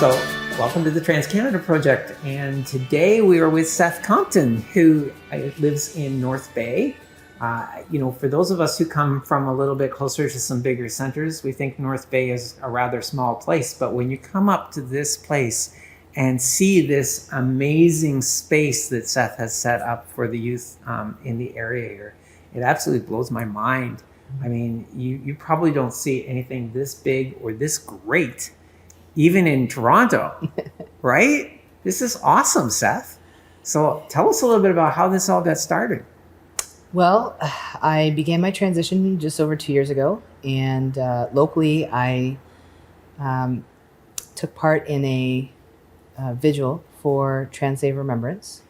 So, welcome to the Trans-Canada Project. And today we are with Seth Compton, who lives in North Bay. For those of us who come from a little bit closer to some bigger centers, we think North Bay is a rather small place. But when you come up to this place and see this amazing space that Seth has set up for the youth in the area here, it absolutely blows my mind. I mean, you probably don't see anything this big or this great even in Toronto, right? This is awesome, Seth. So tell us a little bit about how this all got started. Well, I began my transition just over 2 years ago, and locally I took part in a vigil for Trans Day of Remembrance,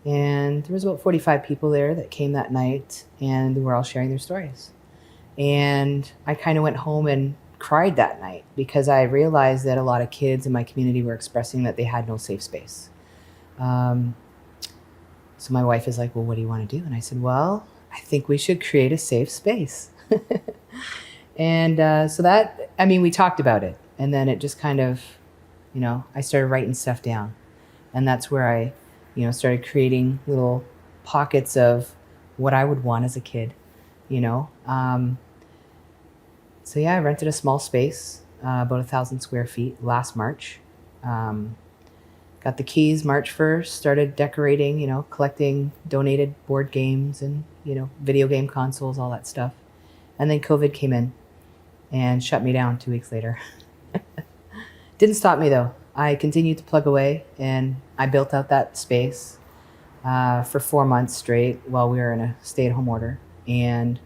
and there was about 45 people there that came that night, and they were all sharing their stories. And I kind of went home and cried that night because I realized that a lot of kids in my community were expressing that they had no safe space. So my wife is like, well, what do you want to do? And I said, well, I think we should create a safe space. And we talked about it. And then it just kind of, I started writing stuff down. And that's where I, started creating little pockets of what I would want as a kid, So yeah, I rented a small space, about 1,000 square feet last March. Got the keys March 1st, started decorating, collecting donated board games and, video game consoles, all that stuff. And then COVID came in and shut me down 2 weeks later. Didn't stop me though. I continued to plug away and I built out that space for 4 months straight while we were in a stay-at-home order. And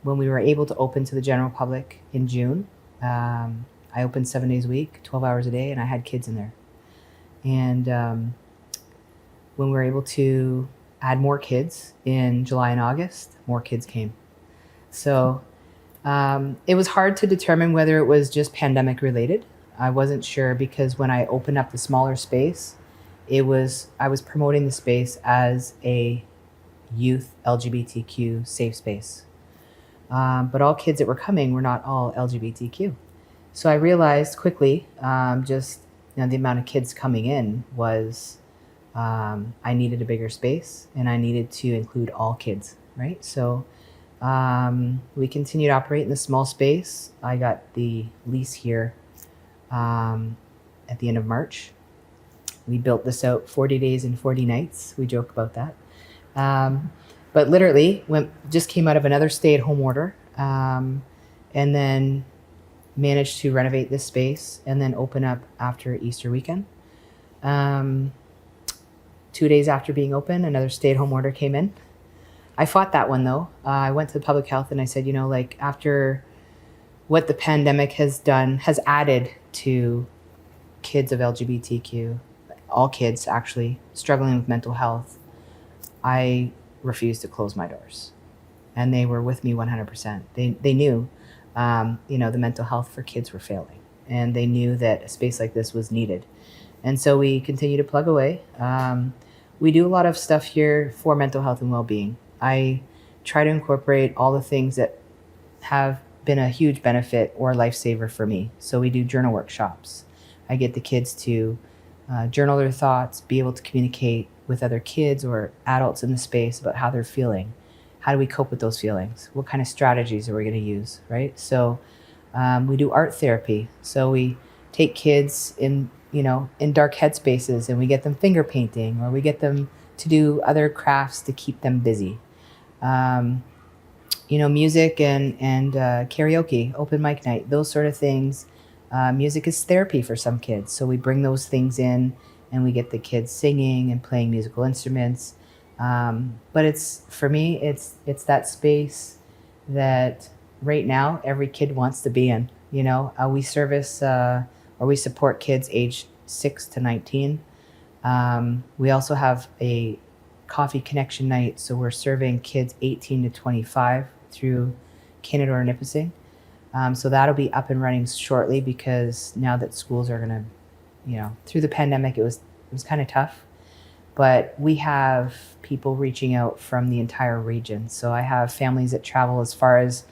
when we were able to open to the general public in June, I opened 7 days a week, 12 hours a day, and I had kids in there. And when we were able to add more kids in July and August, more kids came. So it was hard to determine whether it was just pandemic related. I wasn't sure because when I opened up the smaller space, I was promoting the space as a youth LGBTQ safe space. But all kids that were coming were not all LGBTQ. So I realized quickly, the amount of kids coming in was, I needed a bigger space and I needed to include all kids, right? So we continued to operate in the small space. I got the lease here at the end of March. We built this out 40 days and 40 nights. We joke about that. But literally, just came out of another stay-at-home order, and then managed to renovate this space and then open up after Easter weekend. 2 days after being open, another stay-at-home order came in. I fought that one though. I went to the public health and I said, after what the pandemic has added to kids of LGBTQ, all kids actually struggling with mental health, I refused to close my doors, and they were with me 100%. They knew, the mental health for kids were failing, and they knew that a space like this was needed. And so we continue to plug away. We do a lot of stuff here for mental health and well-being. I try to incorporate all the things that have been a huge benefit or lifesaver for me. So we do journal workshops. I get the kids to journal their thoughts, be able to communicate with other kids or adults in the space about how they're feeling. How do we cope with those feelings? What kind of strategies are we going to use, right? So we do art therapy. So we take kids in dark headspaces and we get them finger painting, or we get them to do other crafts to keep them busy. Music and karaoke, open mic night, those sort of things. Music is therapy for some kids. So we bring those things in and we get the kids singing and playing musical instruments. But for me, it's that space that right now every kid wants to be in. We service or we support kids age 6 to 19. We also have a coffee connection night, so we're serving kids 18 to 25 through Canada or Nipissing. So that'll be up and running shortly, because now that schools are gonna, through the pandemic, it was kind of tough. But we have people reaching out from the entire region. So I have families that travel as far as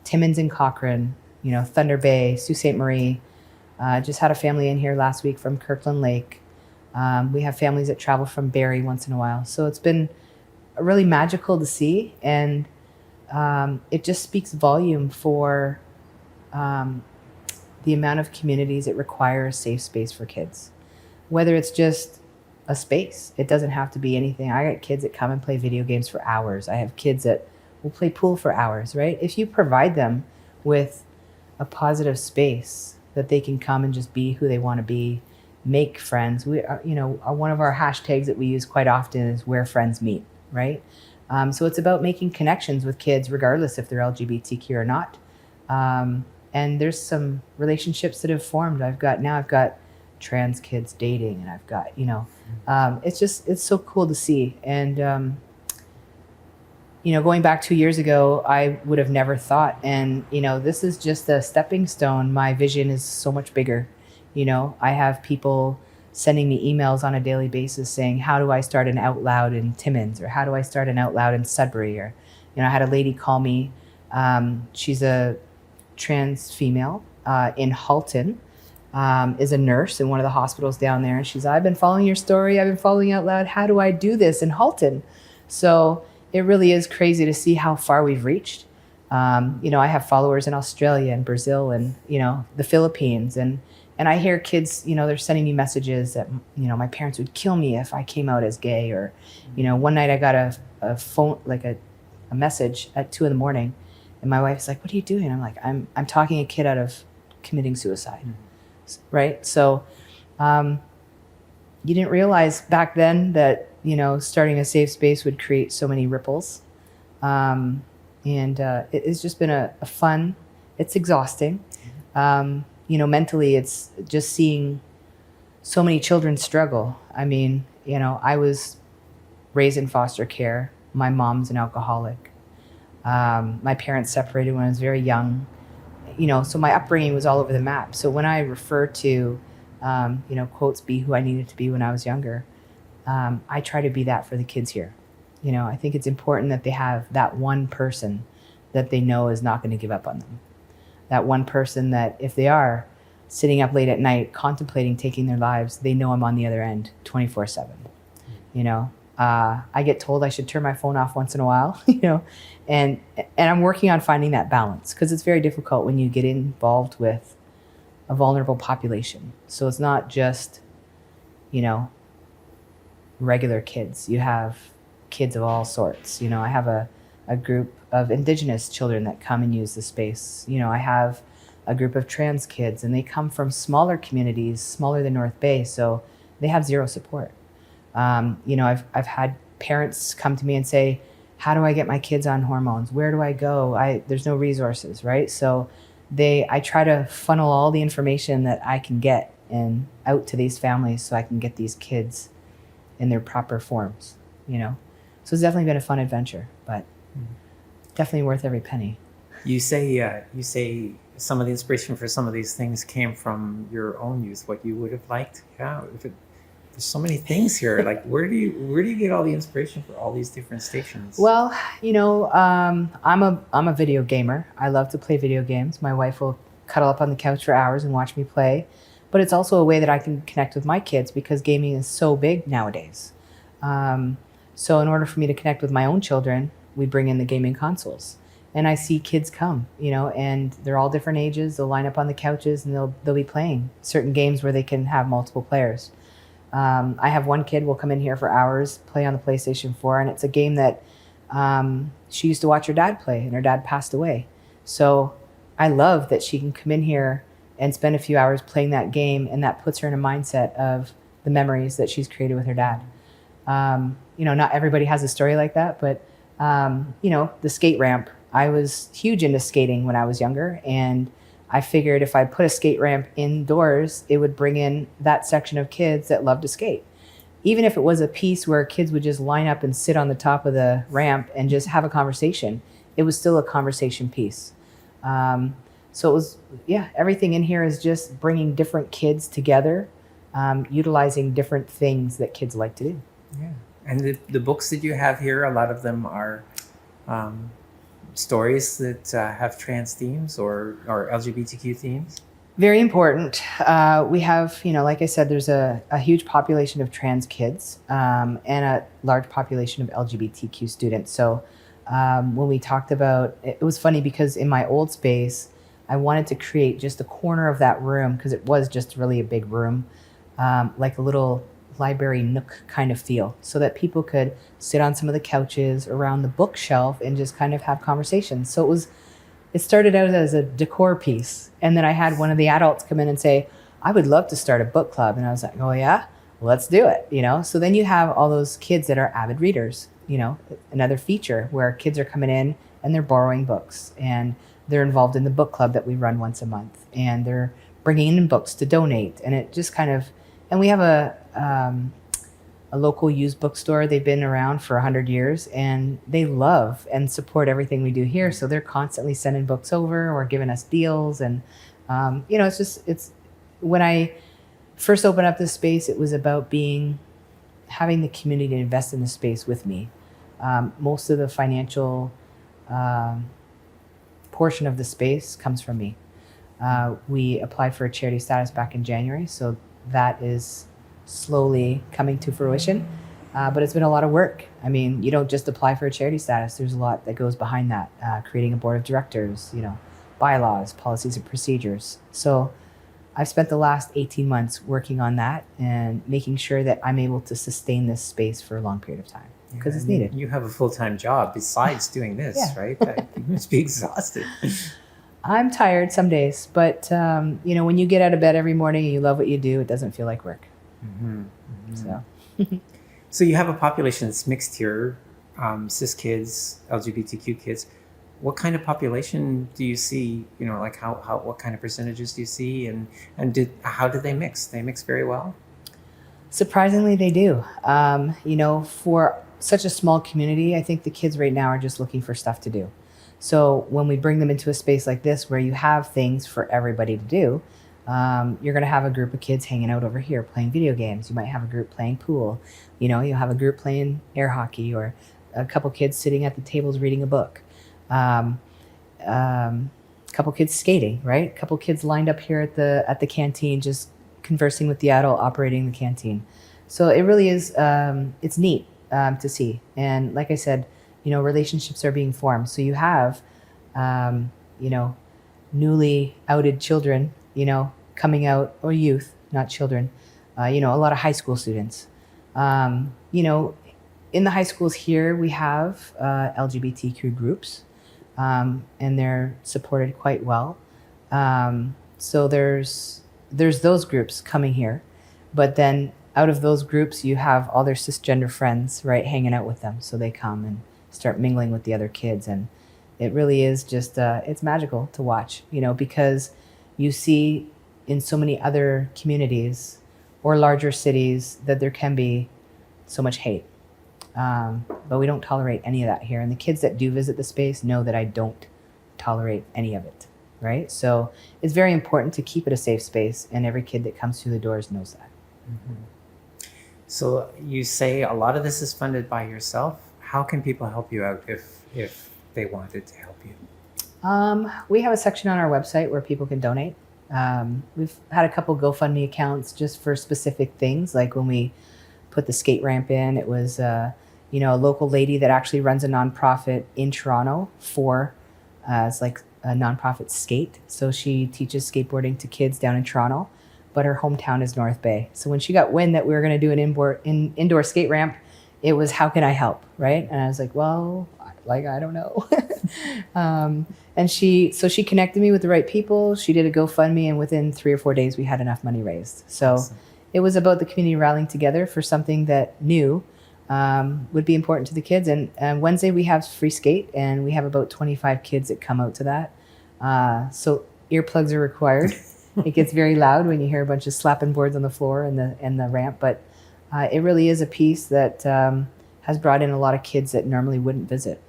Timmins and Cochrane, Thunder Bay, Sault Ste. Marie, Just had a family in here last week from Kirkland Lake. We have families that travel from Barrie once in a while. So it's been really magical to see. And it just speaks volume for the amount of communities it requires safe space for kids. Whether it's just a space, it doesn't have to be anything. I got kids that come and play video games for hours. I have kids that will play pool for hours, right? If you provide them with a positive space that they can come and just be who they want to be, make friends. We are, one of our hashtags that we use quite often is where friends meet, right? So it's about making connections with kids, regardless if they're LGBTQ or not. And there's some relationships that have formed. I've got trans kids dating, and I've got, it's so cool to see. And, going back 2 years ago, I would have never thought. And, this is just a stepping stone. My vision is so much bigger. I have people sending me emails on a daily basis saying, how do I start an OutLoud in Timmins? Or how do I start an OutLoud in Sudbury? Or, I had a lady call me. She's a trans female in Halton, is a nurse in one of the hospitals down there. And she's, I've been following your story. I've been following OutLoud. How do I do this in Halton? So it really is crazy to see how far we've reached. I have followers in Australia and Brazil and, the Philippines. And I hear kids, they're sending me messages that, my parents would kill me if I came out as gay. Or, one night I got a phone, like a message at 2 a.m. And my wife's like, what are you doing? I'm like, I'm talking a kid out of committing suicide. Right? So you didn't realize back then that, starting a safe space would create so many ripples. It's just been a fun, it's exhausting. Mentally, it's just seeing so many children struggle. I mean, I was raised in foster care. My mom's an alcoholic. My parents separated when I was very young. So my upbringing was all over the map. So when I refer to, quotes, be who I needed to be when I was younger, I try to be that for the kids here. I think it's important that they have that one person that they know is not going to give up on them. That one person that if they are sitting up late at night contemplating taking their lives, they know I'm on the other end 24/7. I get told I should turn my phone off once in a while, and I'm working on finding that balance, because it's very difficult when you get involved with a vulnerable population. So it's not just, regular kids. You have kids of all sorts. I have a group of Indigenous children that come and use the space. I have a group of trans kids, and they come from smaller communities, smaller than North Bay, so they have zero support. I've had parents come to me and say, how do I get my kids on hormones? Where do I go? There's no resources, right? So I try to funnel all the information that I can get and out to these families so I can get these kids in their proper forms, So it's definitely been a fun adventure, but definitely worth every penny. You say some of the inspiration for some of these things came from your own youth, what you would have liked. Yeah, there's so many things here. Like, where do you get all the inspiration for all these different stations? Well, I'm a video gamer. I love to play video games. My wife will cuddle up on the couch for hours and watch me play. But it's also a way that I can connect with my kids, because gaming is so big nowadays. So in order for me to connect with my own children, we bring in the gaming consoles. And I see kids come, and they're all different ages. They'll line up on the couches and they'll be playing certain games where they can have multiple players. I have one kid will come in here for hours, play on the PlayStation 4, and it's a game that she used to watch her dad play, and her dad passed away. So I love that she can come in here and spend a few hours playing that game, and that puts her in a mindset of the memories that she's created with her dad. Not everybody has a story like that, but the skate ramp. I was huge into skating when I was younger, and I figured if I put a skate ramp indoors, it would bring in that section of kids that love to skate. Even if it was a piece where kids would just line up and sit on the top of the ramp and just have a conversation, it was still a conversation piece. So it was, everything in here is just bringing different kids together, utilizing different things that kids like to do. Yeah. And the books that you have here, a lot of them are stories that have trans themes or LGBTQ themes? Very important. We have, like I said, there's a huge population of trans kids and a large population of LGBTQ students. So when we talked about, it was funny because in my old space, I wanted to create just a corner of that room because it was just really a big room, like a little library nook kind of feel, so that people could sit on some of the couches around the bookshelf and just kind of have conversations. So it started out as a decor piece. And then I had one of the adults come in and say, I would love to start a book club. And I was like, oh yeah, let's do it. So then you have all those kids that are avid readers, another feature where kids are coming in and they're borrowing books and they're involved in the book club that we run once a month and they're bringing in books to donate. And it just kind of, and we have a local used bookstore. They've been around for 100 years and they love and support everything we do here. So they're constantly sending books over or giving us deals. And, it's when I first opened up this space, it was about having the community invest in the space with me. Most of the financial portion of the space comes from me. We applied for a charity status back in January. So that is slowly coming to fruition, but it's been a lot of work. I mean, you don't just apply for a charity status. There's a lot that goes behind that, creating a board of directors, bylaws, policies and procedures. So I've spent the last 18 months working on that and making sure that I'm able to sustain this space for a long period of time because it's needed. You have a full-time job besides doing this, right? You must be exhausted. I'm tired some days, but when you get out of bed every morning and you love what you do, it doesn't feel like work. Mm-hmm. Mm-hmm. So you have a population that's mixed here, cis kids, LGBTQ kids. What kind of population do you see? Like what kind of percentages do you see, and how do they mix? They mix very well. Surprisingly, they do. For such a small community, I think the kids right now are just looking for stuff to do. So when we bring them into a space like this where you have things for everybody to do, you're going to have a group of kids hanging out over here playing video games. You might have a group playing pool. You'll have a group playing air hockey or a couple kids sitting at the tables reading a book. A couple kids skating, right? A couple kids lined up here at the canteen just conversing with the adult operating the canteen. So it really is, it's neat to see. And like I said, relationships are being formed. So you have, newly outed children, coming out, or youth, not children, a lot of high school students. In the high schools here, we have LGBTQ groups, and they're supported quite well. So there's those groups coming here, but then out of those groups, you have all their cisgender friends, right, hanging out with them. So they come and start mingling with the other kids. And it really is just, it's magical to watch, because you see in so many other communities or larger cities that there can be so much hate. But we don't tolerate any of that here. And the kids that do visit the space know that I don't tolerate any of it, right? So it's very important to keep it a safe space, and every kid that comes through the doors knows that. Mm-hmm. So you say a lot of this is funded by yourself. How can people help you out if they wanted to help you? We have a section on our website where people can donate. We've had a couple GoFundMe accounts just for specific things. Like when we put the skate ramp in, it was a local lady that actually runs a nonprofit in Toronto it's like a nonprofit skate. So she teaches skateboarding to kids down in Toronto, but her hometown is North Bay. So when she got wind that we were going to do an indoor skate ramp, it was, how can I help, right? And I was like, well, I don't know. And she connected me with the right people. She did a GoFundMe, and within 3 or 4 days, we had enough money raised. So awesome. It was about the community rallying together for something that new would be important to the kids. And Wednesday we have free skate, and we have about 25 kids that come out to that. So earplugs are required. It gets very loud when you hear a bunch of slapping boards on the floor and the ramp, but it really is a piece that has brought in a lot of kids that normally wouldn't visit,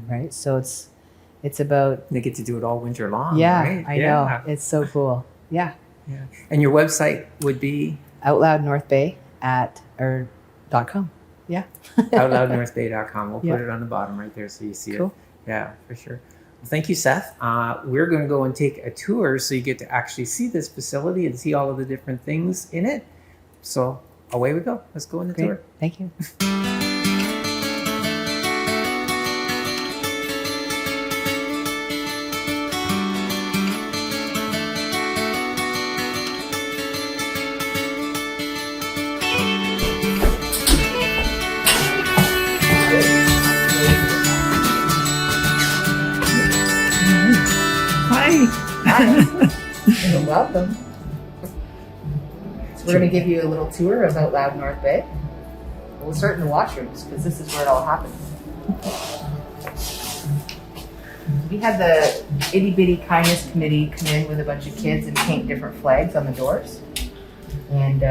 right? So it's about... They get to do it all winter long, yeah, right? I know. It's so cool. Yeah. And your website would be? OutLoud North Bay .com. Yeah. OutLoudNorthBay.com. We'll put it on the bottom right there so you see it. Yeah, for sure. Thank you, Seth. We're going to go and take a tour so you get to actually see this facility and see all of the different things in it. So away we go. Let's go on the Great. tour. Thank you. Hi. Welcome. So we're going to give you a little tour of OutLoud North Bay. We'll start in the washrooms because this is where it all happens. We had the Itty Bitty Kindness Committee come in with a bunch of kids and paint different flags on the doors. And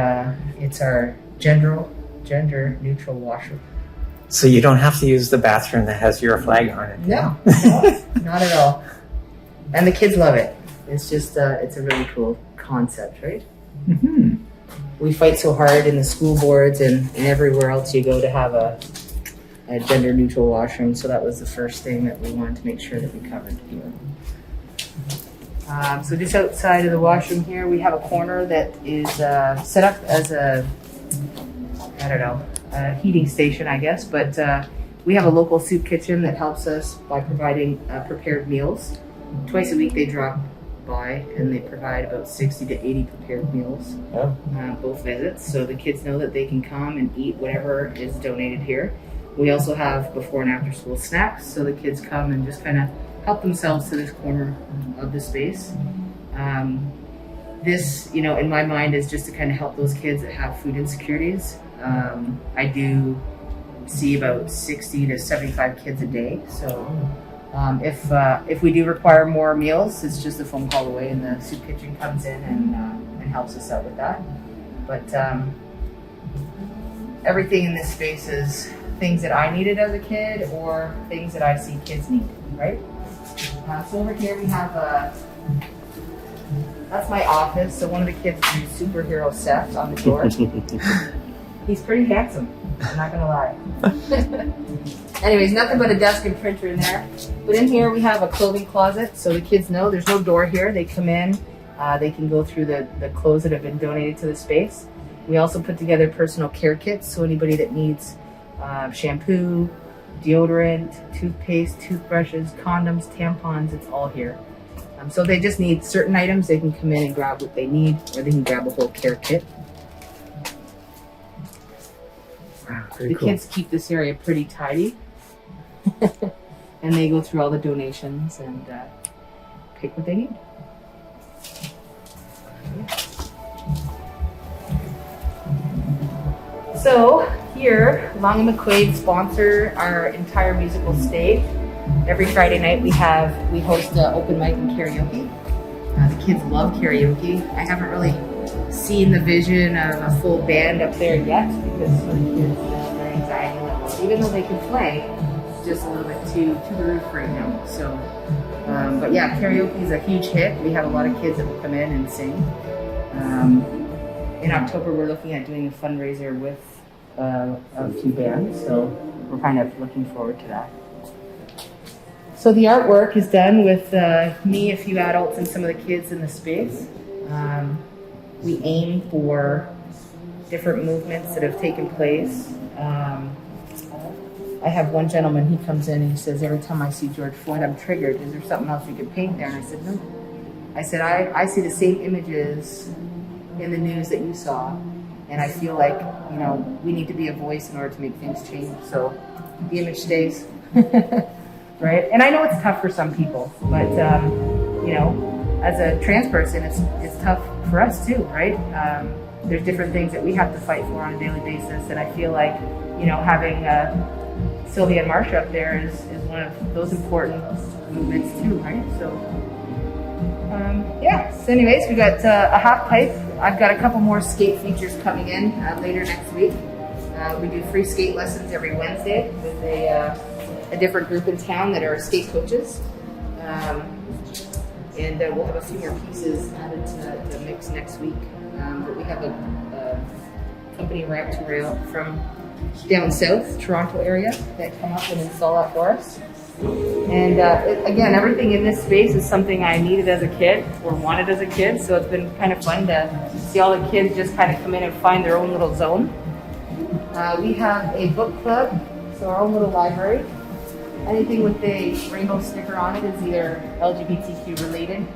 it's our gender neutral washroom. So you don't have to use the bathroom that has your flag on it. No, not at all. And the kids love it. It's just, it's a really cool concept, right? Mm-hmm. We fight so hard in the school boards and everywhere else you go to have a gender neutral washroom. So that was the first thing that we wanted to make sure that we covered here. So just outside of the washroom here, we have a corner that is set up as a heating station, I guess. But we have a local soup kitchen that helps us by providing prepared meals. Twice a week they drop by and they provide about 60 to 80 prepared meals, both visits. So the kids know that they can come and eat whatever is donated here. We also have before and after school snacks, so the kids come and just kind of help themselves to this corner of the space. This, in my mind, is just to kind of help those kids that have food insecurities. I do see about 60 to 75 kids a day, so if we do require more meals, it's just a phone call away and the soup kitchen comes in and helps us out with that. But everything in this space is things that I needed as a kid or things that I see kids need, right? So over here we have that's my office. So one of the kids is superhero Seth on the door. He's pretty handsome, I'm not gonna lie. Anyways, nothing but a desk and printer in there. But in here we have a clothing closet, so the kids know there's no door here. They come in, they can go through the clothes that have been donated to the space. We also put together personal care kits, so anybody that needs shampoo, deodorant, toothpaste, toothbrushes, condoms, tampons, it's all here. So they just need certain items, they can come in and grab what they need, or they can grab a whole care kit. Wow, The kids keep this area pretty tidy. And they go through all the donations and pick what they need. So here, Long and McQuaid sponsor our entire musical stage. Every Friday night we host open mic and karaoke. The kids love karaoke. I haven't really seen the vision of a full band up there yet because for the kids their anxiety levels, even though they can play, it's just a little bit to the roof right now. So, but yeah, karaoke is a huge hit. We have a lot of kids that will come in and sing. In October, we're looking at doing a fundraiser with a few bands, so we're kind of looking forward to that. So the artwork is done with me, a few adults, and some of the kids in the space. We aim for different movements that have taken place. I have one gentleman, he comes in and he says, every time I see George Floyd, I'm triggered. Is there something else you could paint there? And I said, no. I said, I see the same images in the news that you saw. And I feel like, we need to be a voice in order to make things change. So the image stays, right? And I know it's tough for some people, but, as a trans person, it's tough for us too, right? There's different things that we have to fight for on a daily basis. And I feel like, having Sylvia and Marsha up there is one of those important movements too, right? So, So anyways, we got a half pipe. I've got a couple more skate features coming in later next week. We do free skate lessons every Wednesday with a different group in town that are skate coaches. And we'll have a few more pieces added to the mix next week. But we have a company Ramp to Rail from down south, Toronto area, that come up and install that for us. And again, everything in this space is something I needed as a kid or wanted as a kid. So it's been kind of fun to see all the kids just kind of come in and find their own little zone. We have a book club, so our own little library. Anything with a rainbow sticker on it is either LGBTQ related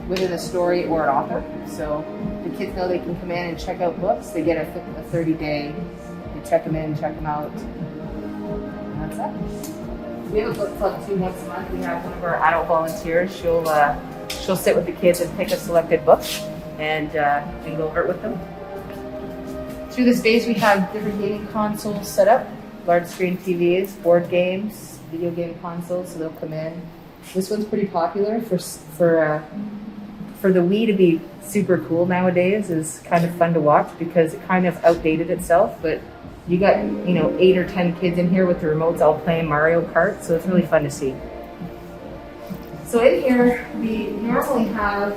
within a story or an author. So the kids know they can come in and check out books. They get a 30-day. They check them in, check them out. And that's that. We have a book club too once a month. We have one of our adult volunteers. She'll sit with the kids and pick a selected book and go over it with them. Through the space, we have different gaming consoles set up, large screen TVs, board games, video game consoles. So they'll come in. This one's pretty popular for the Wii to be super cool nowadays is kind of fun to watch because it kind of outdated itself. But you got 8 or 10 kids in here with the remotes all playing Mario Kart, so it's really fun to see. So in here, we normally have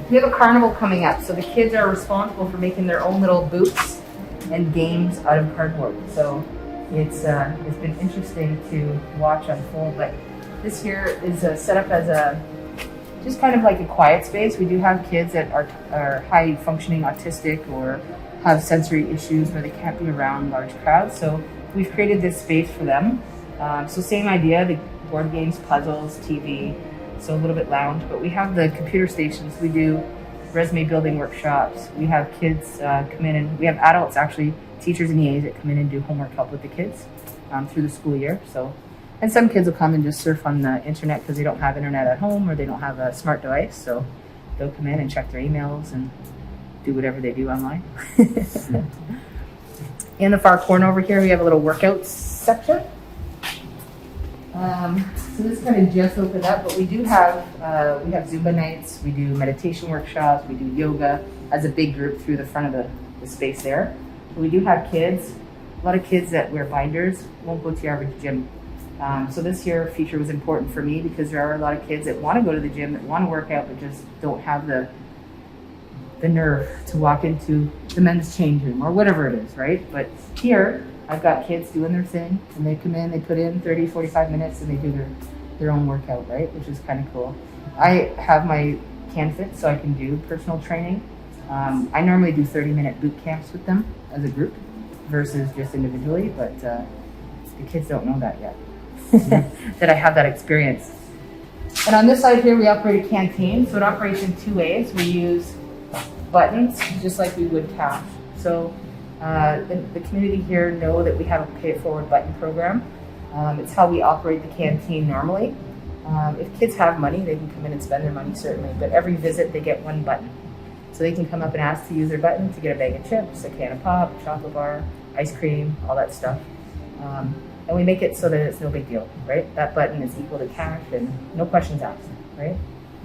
a carnival coming up. So the kids are responsible for making their own little booths and games out of cardboard. So it's been interesting to watch unfold. But this here is set up as just kind of like a quiet space. We do have kids that are high functioning autistic or have sensory issues where they can't be around large crowds. So we've created this space for them. So same idea, the board games, puzzles, TV, so a little bit lounge, but we have the computer stations. We do resume building workshops. We have kids come in, and we have adults, actually, teachers and EAs that come in and do homework help with the kids through the school year. So, and some kids will come and just surf on the internet because they don't have internet at home or they don't have a smart device. So they'll come in and check their emails and do whatever they do online. In the far corner over here, we have a little workout section. So this kind of just opened up, but we do have Zumba nights, we do meditation workshops, we do yoga as a big group through the front of the space there. But we do have kids, a lot of kids that wear binders won't go to your average gym. So this year feature was important for me because there are a lot of kids that want to go to the gym, that want to work out, but just don't have the nerve to walk into the men's change room or whatever it is, right? But here, I've got kids doing their thing, and they come in, they put in 30, 45 minutes, and they do their own workout, right? Which is kind of cool. I have my CanFit, so I can do personal training. I normally do 30-minute boot camps with them as a group versus just individually, but the kids don't know that yet, that I have that experience. And on this side here, we operate a canteen. So it operates in two ways. We use buttons, just like we would cash. So the community here know that we have a pay-it-forward button program. It's how we operate the canteen normally. If kids have money, they can come in and spend their money, certainly. But every visit, they get one button. So they can come up and ask to use their button to get a bag of chips, a can of pop, a chocolate bar, ice cream, all that stuff. And we make it so that it's no big deal, right? That button is equal to cash and no questions asked, right?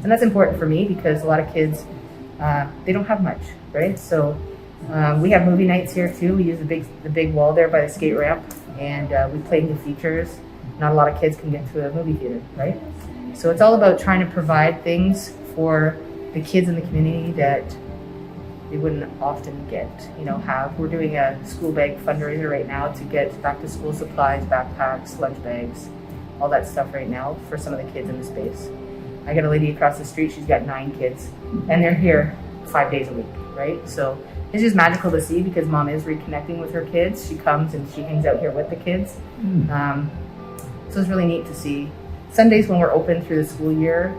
And that's important for me because a lot of kids, they don't have much, right? So we have movie nights here too. We use the big wall there by the skate ramp, and we play new features. Not a lot of kids can get to a movie theater, right? So it's all about trying to provide things for the kids in the community that they wouldn't often get, have. We're doing a school bag fundraiser right now to get back to school supplies, backpacks, lunch bags, all that stuff right now for some of the kids in the space. I got a lady across the street, she's got 9 kids, and they're here 5 days a week, right? So it's just magical to see because mom is reconnecting with her kids. She comes and she hangs out here with the kids. So it's really neat to see. Sundays when we're open through the school year,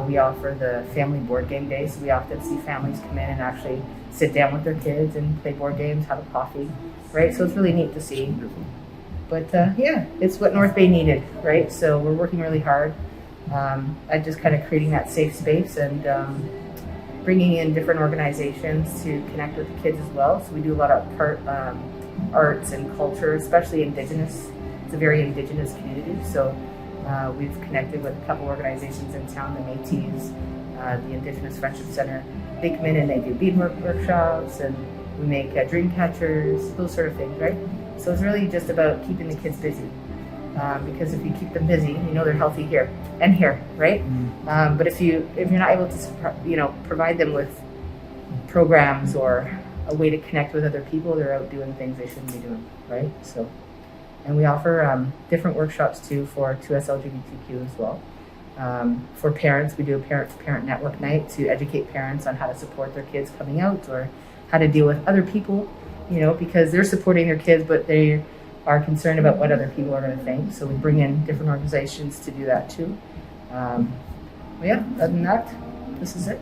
we offer the family board game day. So we often see families come in and actually sit down with their kids and play board games, have a coffee, right? So it's really neat to see. But yeah, it's what North Bay needed, right? So we're working really hard at just kind of creating that safe space and bringing in different organizations to connect with the kids as well. So we do a lot of arts and culture, especially Indigenous. It's a very Indigenous community. So we've connected with a couple organizations in town, the Métis, the Indigenous Friendship Center. They come in and they do beadwork workshops, and we make dream catchers, those sort of things, right? So it's really just about keeping the kids busy. Because if you keep them busy, they're healthy here and here, right? But if you're not able to, provide them with programs or a way to connect with other people, they're out doing things they shouldn't be doing, right? So And we offer different workshops too for 2S LGBTQ as well. For parents, we do a parent network night to educate parents on how to support their kids coming out or how to deal with other people, because they're supporting their kids, but they are concerned about what other people are going to think. So we bring in different organizations to do that too. Other than that, this is it.